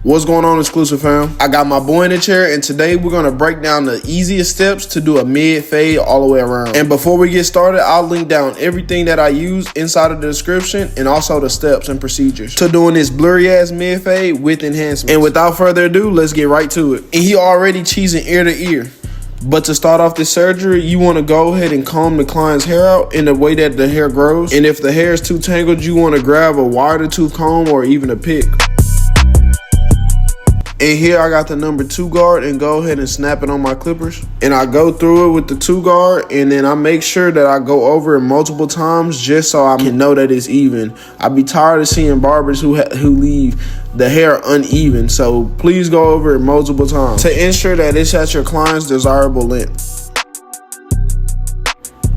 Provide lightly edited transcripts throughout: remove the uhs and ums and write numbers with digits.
What's going on, exclusive fam? I got my boy in the chair, and today we're going to break down the easiest steps to do a mid fade all the way around. And before we get started, I'll link down everything that I use inside of the description and also the steps and procedures to doing this blurry ass mid fade with enhancements. And without further ado, let's get right to it. And he already cheesing ear to ear. But to start off this surgery, you want to go ahead and comb the client's hair out in the way that the hair grows. And if the hair is too tangled, you want to grab a wider tooth comb or even a pick. And here I got the number 2 guard and go ahead and snap it on my clippers. And I go through it with the 2 guard and then I make sure that I go over it multiple times just so I can know that it's even. I be tired of seeing barbers who leave the hair uneven. So please go over it multiple times to ensure that it's at your client's desirable length.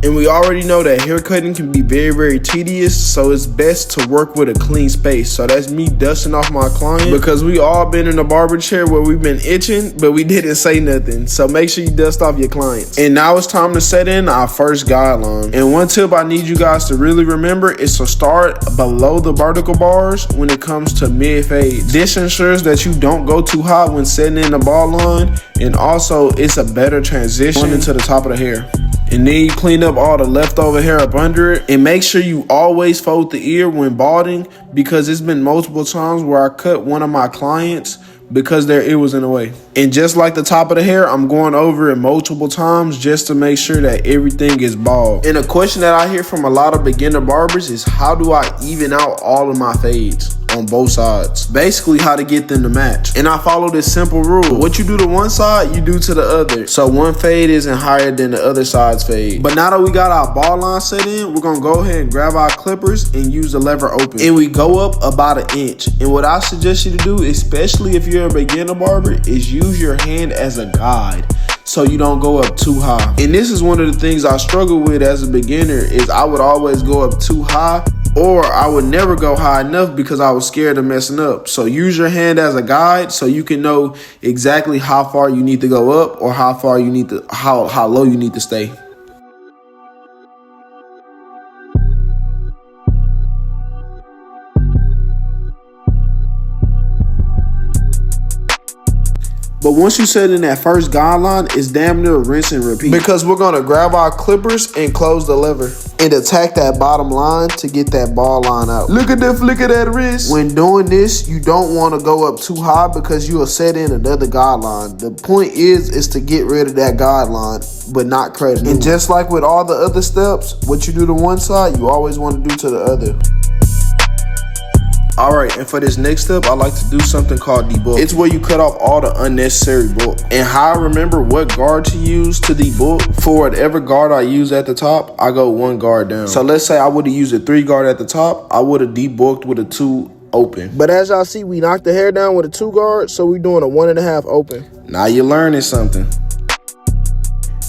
And we already know that hair cutting can be very tedious, so it's best to work with a clean space. So that's me dusting off my client, because we all been in a barber chair where we've been itching, but we didn't say nothing. So make sure you dust off your clients. And now it's time to set in our first guideline. And one tip I need you guys to really remember is to start below the vertical bars when it comes to mid fades. This ensures that you don't go too hot when setting in the ball line, and also it's a better transition into the top of the hair. And then you clean up all the leftover hair up under it, and make sure you always fold the ear when balding, because it's been multiple times where I cut one of my clients because their ear was in the way. And just like the top of the hair, I'm going over it multiple times just to make sure that everything is bald. And a question that I hear from a lot of beginner barbers is, how do I even out all of my fades on both sides? Basically, how to get them to match. And I follow this simple rule: what you do to one side, you do to the other. So one fade isn't higher than the other side's fade. But now that we got our ball line set in, we're gonna go ahead and grab our clippers and use the lever open. And we go up about 1 inch. And what I suggest you to do, especially if you're a beginner barber, is use your hand as a guide, so you don't go up too high. And this is one of the things I struggle with as a beginner, is I would always go up too high, or I would never go high enough because I was scared of messing up. So use your hand as a guide so you can know exactly how far you need to go up or how far you need to, how low you need to stay. But once you set in that first guideline, it's damn near rinse and repeat, because we're gonna grab our clippers and close the lever and attack that bottom line to get that ball line out. Look at the flick of that wrist. When doing this, you don't want to go up too high because you will set in another guideline. The point is to get rid of that guideline, but not create a new one. And just like with all the other steps, what you do to one side, you always want to do to the other. Alright, and for this next step, I like to do something called debulk. It's where you cut off all the unnecessary bulk. And how I remember what guard to use to debulk, for whatever guard I use at the top, I go 1 guard down. So let's say I would have used a 3 guard at the top, I would have debulked with a 2 open. But as y'all see, we knocked the hair down with a 2 guard, so we're doing a 1.5 open. Now you're learning something.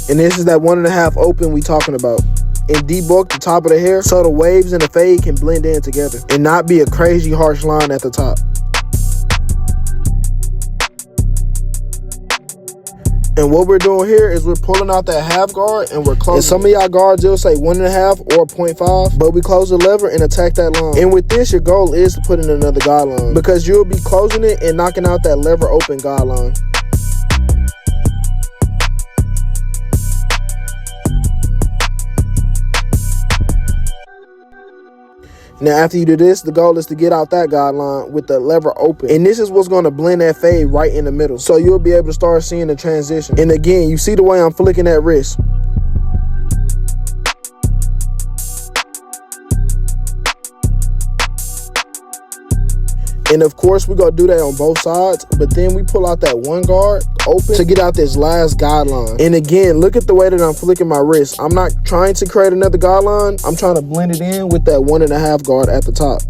And this is that 1.5 open we talking about. And debulk the top of the hair so the waves and the fade can blend in together and not be a crazy harsh line at the top. And what we're doing here is we're pulling out that half guard and we're closing. And some of y'all guards will say 1.5 or 0.5, but we close the lever and attack that line. And with this, your goal is to put in another guideline, because you'll be closing it and knocking out that lever open guideline. Now, after you do this, the goal is to get out that guideline with the lever open. And this is what's going to blend that fade right in the middle. So you'll be able to start seeing the transition. And again, you see the way I'm flicking that wrist. And of course, we're going to do that on both sides. But then we pull out that 1 guard open to get out this last guideline. And again, look at the way that I'm flicking my wrist. I'm not trying to create another guideline. I'm trying to blend it in with that 1.5 guard at the top.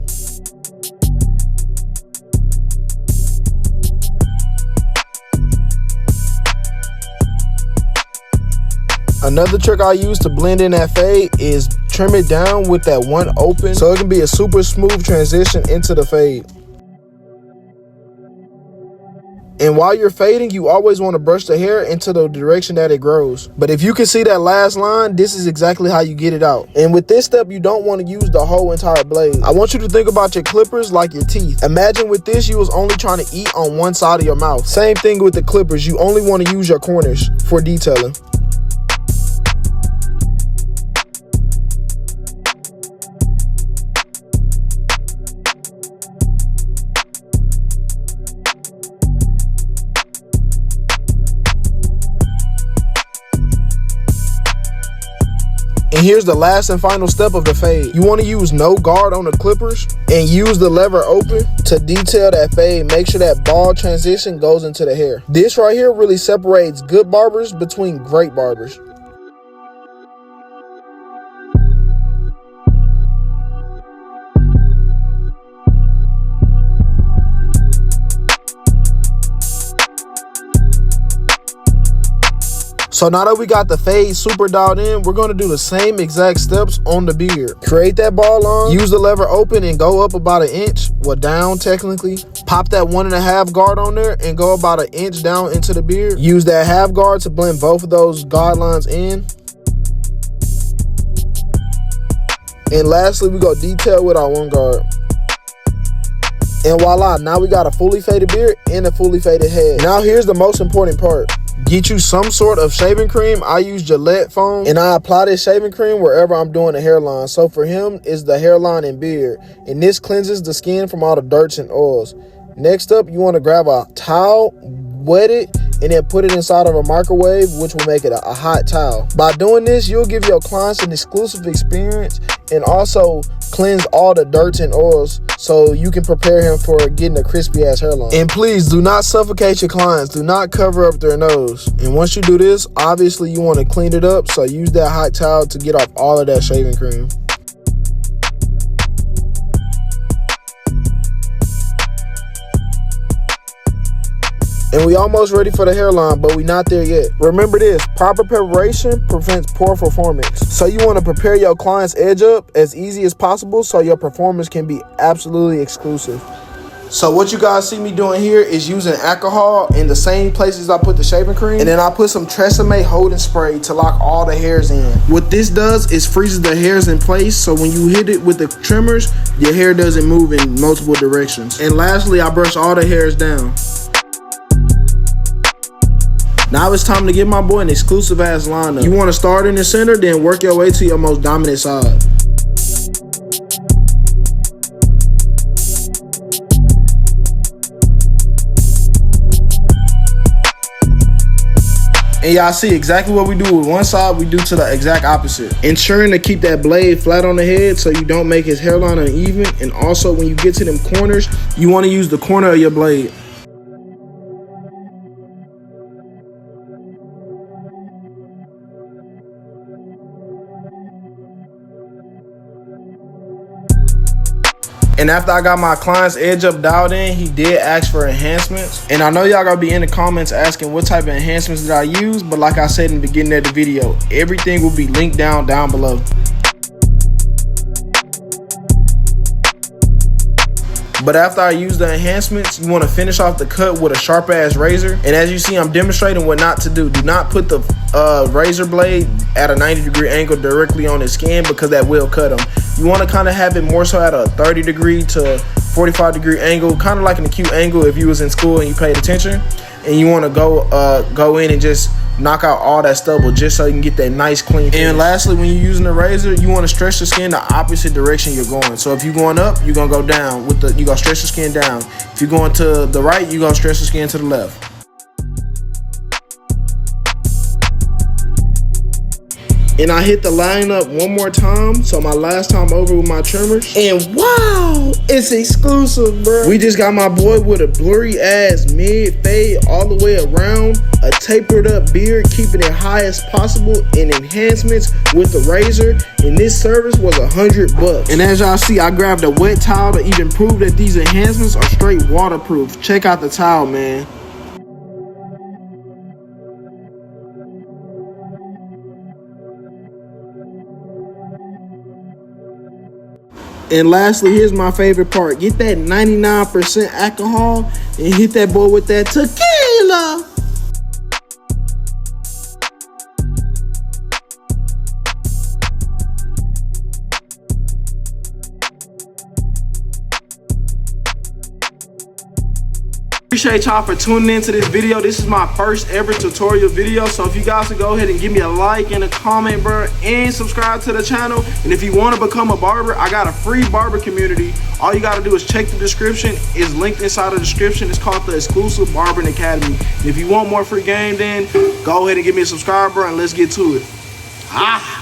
Another trick I use to blend in that fade is trim it down with that 1 open so it can be a super smooth transition into the fade. And while you're fading, you always want to brush the hair into the direction that it grows. But if you can see that last line, this is exactly how you get it out. And with this step, you don't want to use the whole entire blade. I want you to think about your clippers like your teeth. Imagine with this, you was only trying to eat on one side of your mouth. Same thing with the clippers. You only want to use your corners for detailing. And here's the last and final step of the fade. You want to use no guard on the clippers and use the lever open to detail that fade. Make sure that bald transition goes into the hair. This right here really separates good barbers between great barbers. So now that we got the fade super dialed in, we're going to do the same exact steps on the beard. Create that ball line, use the lever open and go up about an inch, well down technically. Pop that 1.5 guard on there and go about an inch down into the beard. Use that half guard to blend both of those guard lines in. And lastly, we go detail with our 1 guard. And voila, now we got a fully faded beard and a fully faded head. Now here's the most important part. Get you some sort of shaving cream. I use Gillette foam and I apply this shaving cream wherever I'm doing the hairline. So for him, it's the hairline and beard. And this cleanses the skin from all the dirts and oils. Next up, you want to grab a towel, wet it, and then put it inside of a microwave, which will make it a hot towel. By doing this, you'll give your clients an exclusive experience and also cleanse all the dirt and oils so you can prepare him for getting a crispy ass hairline. And please do not suffocate your clients. Do not cover up their nose. And once you do this, obviously you want to clean it up, so use that hot towel to get off all of that shaving cream. And we almost ready for the hairline, but we not there yet. Remember this, proper preparation prevents poor performance. So you want to prepare your client's edge up as easy as possible so your performance can be absolutely exclusive. So what you guys see me doing here is using alcohol in the same places I put the shaving cream. And then I put some Tresemme holding spray to lock all the hairs in. What this does is freezes the hairs in place, so when you hit it with the trimmers, your hair doesn't move in multiple directions. And lastly, I brush all the hairs down. Now it's time to give my boy an exclusive ass lineup. You want to start in the center, then work your way to your most dominant side. And y'all see exactly what we do with one side, we do to the exact opposite. Ensuring to keep that blade flat on the head so you don't make his hairline uneven. And also when you get to them corners, you want to use the corner of your blade. And after I got my client's edge up dialed in, he did ask for enhancements. And I know y'all gonna be in the comments asking what type of enhancements did I use, but like I said in the beginning of the video, everything will be linked down below. But after I use the enhancements, you want to finish off the cut with a sharp ass razor. And as you see, I'm demonstrating what not to do. Do not put the razor blade at a 90-degree angle directly on his skin, because that will cut him. You want to kind of have it more so at a 30-degree to 45-degree angle, kind of like an acute angle if you was in school and you paid attention. And you want to go in and just knock out all that stubble just so you can get that nice clean finish. And lastly, when you're using the razor, you want to stretch the skin the opposite direction you're going. So if you're going up, you're gonna go down with the, you gonna stretch the skin down. If you're going to the right, you're gonna stretch the skin to the left. And I hit the line up one more time, so my last time over with my trimmers. And wow, it's exclusive, bro. We just got my boy with a blurry ass mid fade all the way around, a tapered up beard, keeping it high as possible, and enhancements with the razor. And this service was $100. And as y'all see, I grabbed a wet towel to even prove that these enhancements are straight waterproof. Check out the towel, man. And lastly, here's my favorite part. Get that 99% alcohol and hit that boy with that tequila. appreciate y'all for tuning into this video. This is my first ever tutorial video. So if you guys would go ahead and give me a like and a comment, bro, and subscribe to the channel. And if you want to become a barber, I got a free barber community. All you got to do is check the description. It's linked inside the description. It's called the Exclusive Barbering Academy. And if you want more free game, then go ahead and give me a subscribe, bro, and let's get to it.